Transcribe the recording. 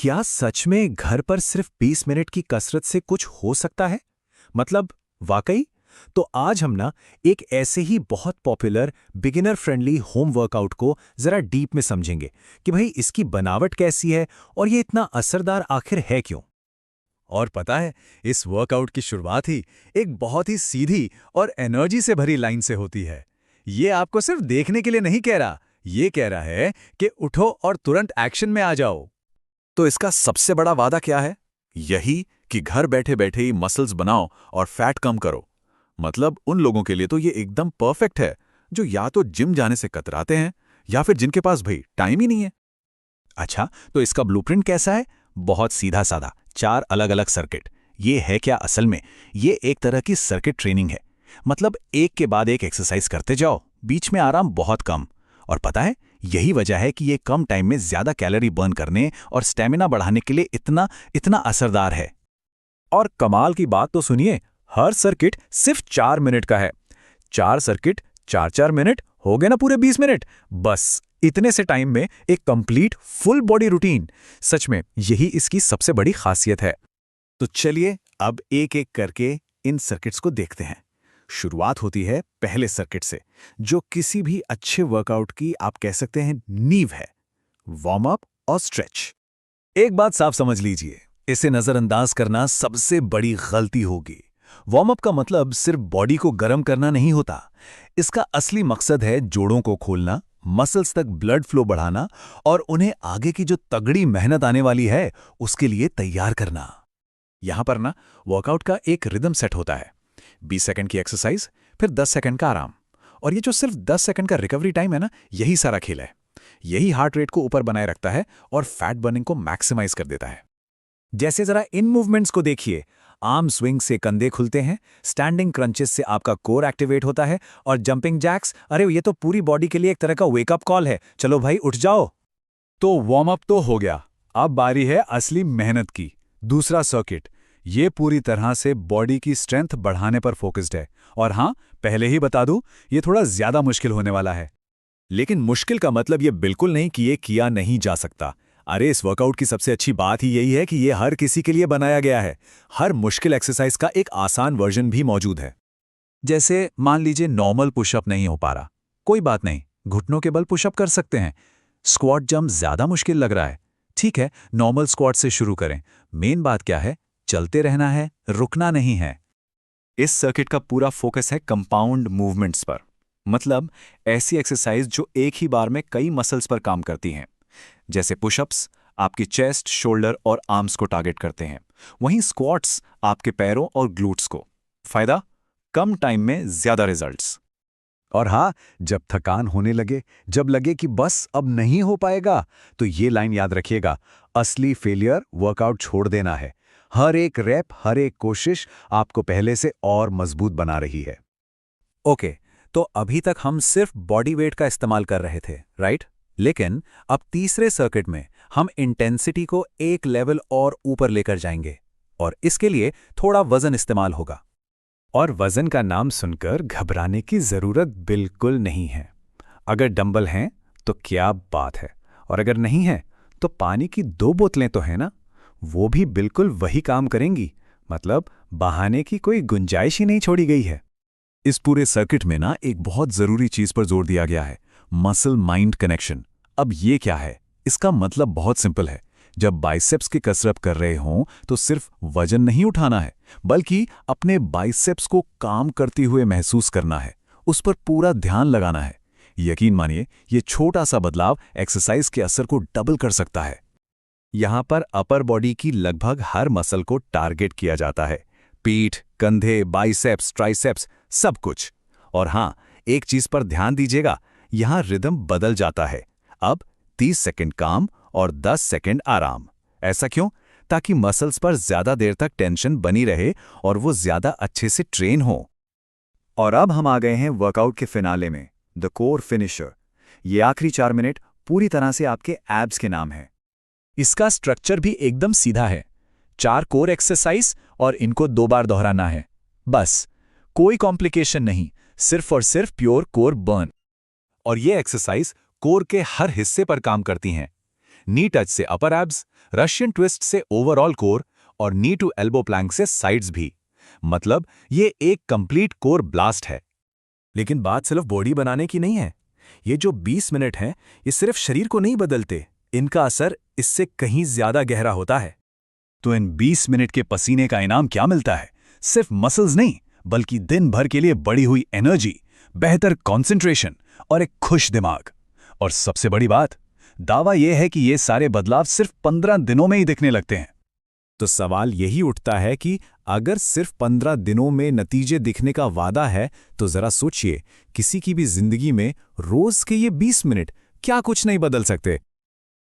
क्या सच में घर पर सिर्फ 20 मिनट की कसरत से कुछ हो सकता है? मतलब वाकई? तो आज हम ना एक ऐसे ही बहुत popular beginner friendly home workout को जरा डीप में समझेंगे कि भाई इसकी बनावट कैसी है और ये इतना असरदार आखिर है क्यों। और पता है, इस वर्कआउट की शुरुआत ही एक बहुत ही सीधी और एनर्जी से भरी लाइन से होती है। ये आपको सिर्फ देखने के लिए नहीं कह रहा, ये कह रहा है कि उठो और तुरंत एक्शन में आ जाओ। तो इसका सबसे बड़ा वादा क्या है? यही कि घर बैठे बैठे ही मसल्स बनाओ और फैट कम करो। मतलब उन लोगों के लिए तो ये एकदम परफेक्ट है जो या तो जिम जाने से कतराते हैं या फिर जिनके पास भाई टाइम ही नहीं है। अच्छा, तो इसका ब्लूप्रिंट कैसा है? बहुत सीधा साधा, 4 अलग अलग सर्किट। ये है क्या असल में? ये एक तरह की सर्किट ट्रेनिंग है। मतलब एक के बाद एक एक्सरसाइज करते जाओ, बीच में आराम बहुत कम। और पता है, यही वजह है कि ये कम टाइम में ज्यादा कैलोरी बर्न करने और स्टेमिना बढ़ाने के लिए इतना इतना असरदार है। और कमाल की बात तो सुनिए, हर सर्किट सिर्फ 4 मिनट का है। 4 सर्किट 4-4 मिनट हो गए ना, पूरे 20 मिनट। बस इतने से टाइम में एक कंप्लीट फुल बॉडी रूटीन। सच में यही इसकी सबसे बड़ी खासियत है। तो चलिए अब एक एक करके इन सर्किट्स को देखते हैं। शुरुआत होती है पहले सर्किट से, जो किसी भी अच्छे वर्कआउट की आप कह सकते हैं नींव है, वार्म अप और स्ट्रेच। एक बात साफ समझ लीजिए, इसे नजरअंदाज करना सबसे बड़ी गलती होगी। वार्म अप का मतलब सिर्फ बॉडी को गर्म करना नहीं होता। इसका असली मकसद है जोड़ों को खोलना, मसल्स तक ब्लड फ्लो बढ़ाना और उन्हें आगे की जो तगड़ी मेहनत आने वाली है उसके लिए तैयार करना। यहां पर ना वर्कआउट का एक रिदम सेट होता है। 20 सेकंड की एक्सरसाइज, फिर 10 सेकंड का आराम। और ये जो सिर्फ 10 सेकंड का रिकवरी टाइम है ना, यही सारा खेल है। यही हार्ट रेट को ऊपर बनाए रखता है और फैट बर्निंग को मैक्सिमाइज कर देता है। जैसे जरा इन मूवमेंट्स को देखिए। आर्म स्विंग से कंधे खुलते हैं, स्टैंडिंग क्रंचेस से आपका कोर एक्टिवेट होता है, और जंपिंग जैक्स, अरे ये तो पूरी बॉडी के लिए एक तरह का वेकअप कॉल है। चलो भाई उठ जाओ। तो वार्म अप तो हो गया, अब बारी है असली मेहनत की। दूसरा सर्किट, ये पूरी तरह से बॉडी की स्ट्रेंथ बढ़ाने पर फोकस्ड है। और हां, पहले ही बता दूं, ये थोड़ा ज्यादा मुश्किल होने वाला है। लेकिन मुश्किल का मतलब ये बिल्कुल नहीं कि ये किया नहीं जा सकता। अरे इस वर्कआउट की सबसे अच्छी बात ही यही है कि ये हर किसी के लिए बनाया गया है। हर मुश्किल एक्सरसाइज का एक आसान वर्जन भी मौजूद है। जैसे मान लीजिए नॉर्मल पुशअप नहीं हो पा रहा, कोई बात नहीं, घुटनों के बल पुशअप कर सकते हैं। स्क्वाट जंप ज्यादा मुश्किल लग रहा है, ठीक है, नॉर्मल स्क्वाट से शुरू करें। मेन बात क्या है? चलते रहना है, रुकना नहीं है। इस सर्किट का पूरा फोकस है कंपाउंड मूवमेंट्स पर। मतलब ऐसी एक्सरसाइज जो एक ही बार में कई मसल्स पर काम करती हैं। जैसे पुशअप्स आपकी चेस्ट, शोल्डर और आर्म्स को टारगेट करते हैं, वहीं स्क्वाट्स आपके पैरों और ग्लूट्स को। फायदा? कम टाइम में ज्यादा रिजल्ट्स। और हाँ, जब थकान होने लगे, जब लगे कि बस अब नहीं हो पाएगा, तो ये लाइन याद रखिएगा, असली फेलियर वर्कआउट छोड़ देना है। हर एक रैप, हर एक कोशिश आपको पहले से और मजबूत बना रही है। ओके, तो अभी तक हम सिर्फ बॉडी वेट का इस्तेमाल कर रहे थे, राइट? लेकिन अब तीसरे सर्किट में हम इंटेंसिटी को एक लेवल और ऊपर लेकर जाएंगे, और इसके लिए थोड़ा वजन इस्तेमाल होगा। और वजन का नाम सुनकर घबराने की जरूरत बिल्कुल नहीं है। अगर डंबल हैं तो क्या बात है, और अगर नहीं है तो पानी की 2 बोतलें तो है ना, वो भी बिल्कुल वही काम करेंगी। मतलब बहाने की कोई गुंजाइश ही नहीं छोड़ी गई है। इस पूरे सर्किट में ना एक बहुत जरूरी चीज पर जोर दिया गया है, मसल माइंड कनेक्शन। अब ये क्या है? इसका मतलब बहुत सिंपल है। जब बाइसेप्स की कसरत कर रहे हों तो सिर्फ वजन नहीं उठाना है, बल्कि अपने बाइसेप्स को काम करते हुए महसूस करना है, उस पर पूरा ध्यान लगाना है। यकीन मानिए, ये छोटा सा बदलाव एक्सरसाइज के असर को डबल कर सकता है। यहां पर अपर बॉडी की लगभग हर मसल को टारगेट किया जाता है। पीठ, कंधे, बाइसेप्स, ट्राइसेप्स, सब कुछ। और हां, एक चीज पर ध्यान दीजिएगा, यहां रिदम बदल जाता है। अब 30 सेकंड काम और 10 सेकंड आराम। ऐसा क्यों? ताकि मसल्स पर ज्यादा देर तक टेंशन बनी रहे और वो ज्यादा अच्छे से ट्रेन हो। और अब हम आ गए हैं वर्कआउट के फिनाले में, द कोर फिनिशर। ये आखिरी 4 मिनट पूरी तरह से आपके एब्स के नाम है। इसका स्ट्रक्चर भी एकदम सीधा है। 4 कोर एक्सरसाइज और इनको 2 बार दोहराना है, बस। कोई कॉम्प्लिकेशन नहीं, सिर्फ और सिर्फ प्योर कोर बर्न। और ये एक्सरसाइज कोर के हर हिस्से पर काम करती हैं। नी टच से अपर एब्स, रशियन ट्विस्ट से ओवरऑल कोर और नी टू एल्बो प्लैंक से साइड्स भी। मतलब ये एक कंप्लीट कोर ब्लास्ट है। लेकिन बात सिर्फ बॉडी बनाने की नहीं है। ये जो 20 मिनट हैं, ये सिर्फ शरीर को नहीं बदलते, इनका असर इससे कहीं ज्यादा गहरा होता है। तो इन 20 मिनट के पसीने का इनाम क्या मिलता है? सिर्फ मसल्स नहीं, बल्कि दिन भर के लिए बढ़ी हुई एनर्जी, बेहतर कंसंट्रेशन और एक खुश दिमाग। और सबसे बड़ी बात, दावा यह है कि ये सारे बदलाव सिर्फ 15 दिनों में ही दिखने लगते हैं। तो सवाल यही उठता है कि अगर सिर्फ 15 दिनों में नतीजे दिखने का वादा है, तो जरा सोचिए, किसी की भी जिंदगी में रोज के ये 20 मिनट क्या कुछ नहीं बदल सकते।